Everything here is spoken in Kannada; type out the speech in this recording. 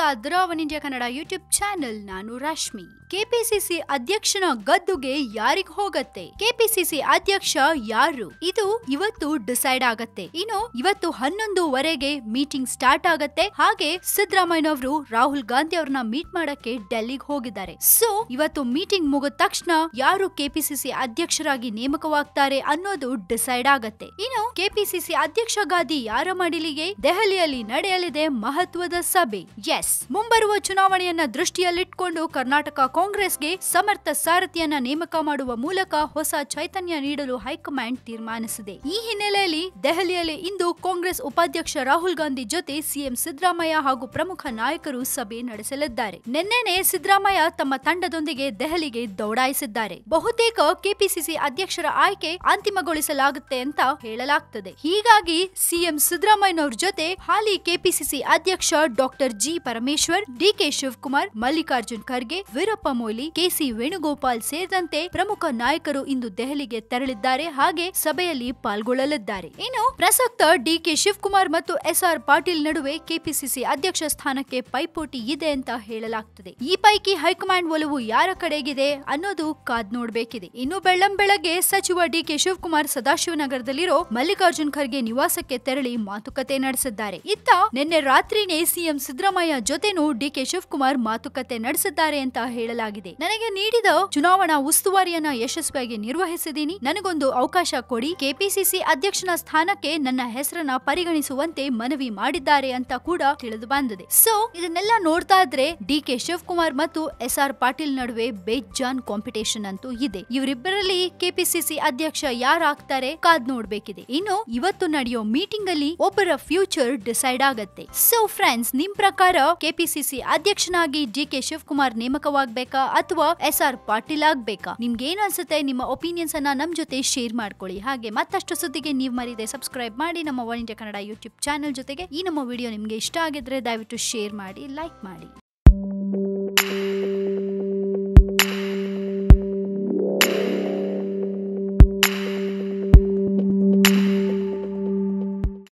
ನೋಡ್ತಾ ಇದ್ದೀರಾ one India Kannada YouTube channel. ನಾನು ರಶ್ಮಿ. ಕೆಪಿಸಿಸಿ ಅಧ್ಯಕ್ಷನ ಗದ್ದುಗೆ ಯಾರಿಗ್ ಹೋಗತ್ತೆ? ಕೆಪಿಸಿಸಿ ಅಧ್ಯಕ್ಷ ಯಾರು? ಇದು ಇವತ್ತು ಡಿಸೈಡ್ ಆಗತ್ತೆ. ಇನ್ನು ಇವತ್ತು 11:00ವರೆಗೆ ಮೀಟಿಂಗ್ ಸ್ಟಾರ್ಟ್ ಆಗತ್ತೆ. ಹಾಗೆ ಸಿದ್ದರಾಮಯ್ಯನವರು ರಾಹುಲ್ ಗಾಂಧಿ ಅವ್ರನ್ನ ಮೀಟ್ ಮಾಡಕ್ಕೆ ಡೆಲ್ಲಿಗೆ ಹೋಗಿದ್ದಾರೆ. ಸೊ ಇವತ್ತು ಮೀಟಿಂಗ್ ಮುಗಿದ ತಕ್ಷಣ ಯಾರು ಕೆಪಿಸಿಸಿ ಅಧ್ಯಕ್ಷರಾಗಿ ನೇಮಕವಾಗ್ತಾರೆ ಅನ್ನೋದು ಡಿಸೈಡ್ ಆಗತ್ತೆ. ಇನ್ನು ಕೆಪಿಸಿಸಿ ಅಧ್ಯಕ್ಷ ಗಾದಿ ಯಾರ ಮಡಿಲಿಗೆ? ದೆಹಲಿಯಲ್ಲಿ ನಡೆಯಲಿದೆ ಮಹತ್ವದ ಸಭೆ. ಎಸ್, ಮುಂಬರುವ ಚುನಾವಣೆಯನ್ನ ದೃಷ್ಟಿಯಲ್ಲಿಟ್ಕೊಂಡು ಕರ್ನಾಟಕ ಕಾಂಗ್ರೆಸ್ಗೆ ಸಮರ್ಥ ಸಾರಥಿಯನ್ನ ನೇಮಕ ಮಾಡುವ ಮೂಲಕ ಹೊಸ ಚೈತನ್ಯ ನೀಡಲು ಹೈಕಮಾಂಡ್ ತೀರ್ಮಾನಿಸಿದೆ. ಈ ಹಿನ್ನೆಲೆಯಲ್ಲಿ ದೆಹಲಿಯಲ್ಲಿ ಇಂದು ಕಾಂಗ್ರೆಸ್ ಉಪಾಧ್ಯಕ್ಷ ರಾಹುಲ್ ಗಾಂಧಿ ಜೊತೆ ಸಿಎಂ ಸಿದ್ದರಾಮಯ್ಯ ಹಾಗೂ ಪ್ರಮುಖ ನಾಯಕರು ಸಭೆ ನಡೆಸಲಿದ್ದಾರೆ. ನಿನ್ನೆನೆ ಸಿದ್ದರಾಮಯ್ಯ ತಮ್ಮ ತಂಡದೊಂದಿಗೆ ದೆಹಲಿಗೆ ದೌಡಾಯಿಸಿದ್ದಾರೆ. ಬಹುತೇಕ ಕೆಪಿಸಿಸಿ ಅಧ್ಯಕ್ಷರ ಆಯ್ಕೆ ಅಂತಿಮಗೊಳಿಸಲಾಗುತ್ತೆ ಅಂತ ಹೇಳಲಾಗ್ತದೆ. ಹೀಗಾಗಿ ಸಿಎಂ ಸಿದ್ದರಾಮಯ್ಯನವ್ರ ಜೊತೆ ಹಾಲಿ ಕೆಪಿಸಿಸಿ ಅಧ್ಯಕ್ಷ doctor G Parameshwar, DK Shivakumar, Mallikarjun Kharge, Veerappa Moily, KC Venugopal ಸೇರಿದಂತೆ ಪ್ರಮುಖ ನಾಯಕರು ಇಂದು ದೆಹಲಿಗೆ ತೆರಳಿದ್ದಾರೆ. ಹಾಗೆ ಸಭೆಯಲ್ಲಿ ಪಾಲ್ಗೊಳ್ಳಲಿದ್ದಾರೆ. ಇನ್ನು ಪ್ರಸಕ್ತ ಡಿಕೆ ಶಿವಕುಮಾರ್ ಮತ್ತು ಎಸ್ಆರ್ ಪಾಟೀಲ್ ನಡುವೆ ಕೆಪಿಸಿಸಿ ಅಧ್ಯಕ್ಷ ಸ್ಥಾನಕ್ಕೆ ಪೈಪೋಟಿ ಇದೆ ಅಂತ ಹೇಳಲಾಗ್ತದೆ. ಈ ಪೈಕಿ ಹೈಕಮಾಂಡ್ ಒಲವು ಯಾರ ಕಡೆಗಿದೆ ಅನ್ನೋದು ಕಾದ್ ನೋಡ್ಬೇಕಿದೆ. ಇನ್ನು ಬೆಳ್ಳಂಬೆಳಗ್ಗೆ ಸಚಿವ ಡಿಕೆ ಶಿವಕುಮಾರ್ ಸದಾಶಿವನಗರದಲ್ಲಿರೋ ಮಲ್ಲಿಕಾರ್ಜುನ್ ಖರ್ಗೆ ನಿವಾಸಕ್ಕೆ ತೆರಳಿ ಮಾತುಕತೆ ನಡೆಸಿದ್ದಾರೆ. ಇತ್ತ ನಿನ್ನೆ ರಾತ್ರಿನೇ ಸಿಎಂ ಸಿದ್ದರಾಮಯ್ಯ ಜೊತೆನೂ ಡಿಕೆ ಶಿವಕುಮಾರ್ ಮಾತುಕತೆ ನಡೆಸಿದ್ದಾರೆ ಅಂತ ಹೇಳಲಾಗಿದೆ. ನನಗೆ ನೀಡಿದ ಚುನಾವಣಾ ಉಸ್ತುವಾರಿಯನ್ನ ಯಶಸ್ವಿಯಾಗಿ ನಿರ್ವಹಿಸಿದ್ದೀನಿ. ನನಗೊಂದು ಅವಕಾಶ ಕೊಡಿ. ಕೆಪಿಸಿಸಿ ಅಧ್ಯಕ್ಷನ ಸ್ಥಾನಕ್ಕೆ ನನ್ನ ಹೆಸರನ್ನ ಪರಿಗಣಿಸುವಂತೆ ಮನವಿ ಮಾಡಿದ್ದಾರೆ ಅಂತ ಕೂಡ ತಿಳಿದು ಬಂದಿದೆ. ಸೊ ಇದನ್ನೆಲ್ಲ ನೋಡ್ತಾ ಇದ್ರೆ ಡಿಕೆ ಶಿವಕುಮಾರ್ ಮತ್ತು ಎಸ್ಆರ್ ಪಾಟೀಲ್ ನಡುವೆ ಬೇಜಾನ್ ಕಾಂಪಿಟೇಷನ್ ಅಂತೂ ಇದೆ. ಇವರಿಬ್ಬರಲ್ಲಿ ಕೆಪಿಸಿಸಿ ಅಧ್ಯಕ್ಷ ಯಾರಾಗ್ತಾರೆ ಕಾದ್ ನೋಡ್ಬೇಕಿದೆ. ಇನ್ನು ಇವತ್ತು ನಡೆಯೋ ಮೀಟಿಂಗ್ ಅಲ್ಲಿ ಒಬ್ಬರ ಫ್ಯೂಚರ್ ಡಿಸೈಡ್ ಆಗತ್ತೆ. ಸೊ ಫ್ರೆಂಡ್ಸ್, ನಿಮ್ ಪ್ರಕಾರ ಕೆಪಿಸಿಸಿ ಅಧ್ಯಕ್ಷನಾಗಿ ಡಿಕೆ ಶಿವಕುಮಾರ್ ನೇಮಕವಾಗಬೇಕಾ ಅಥವಾ ಎಸ್ಆರ್ ಪಾಟೀಲ್ ಆಗ್ಬೇಕಾ? ನಿಮ್ಗೆ ಏನ್ ಅನ್ಸುತ್ತೆ? ನಿಮ್ಮ ಒಪಿನಿಯನ್ಸ್ ಅನ್ನ ನಮ್ ಜೊತೆ ಶೇರ್ ಮಾಡ್ಕೊಳ್ಳಿ. ಹಾಗೆ ಮತ್ತಷ್ಟು ಸುದ್ದಿಗೆ ನೀವು ಮರೀದೆ ಸಬ್ಸ್ಕ್ರೈಬ್ ಮಾಡಿ ನಮ್ಮ one India Kannada YouTube channel ಜೊತೆಗೆ. ಈ ನಮ್ಮ ವಿಡಿಯೋ ನಿಮ್ಗೆ ಇಷ್ಟ ಆಗಿದ್ರೆ ದಯವಿಟ್ಟು ಶೇರ್ ಮಾಡಿ, ಲೈಕ್ ಮಾಡಿ.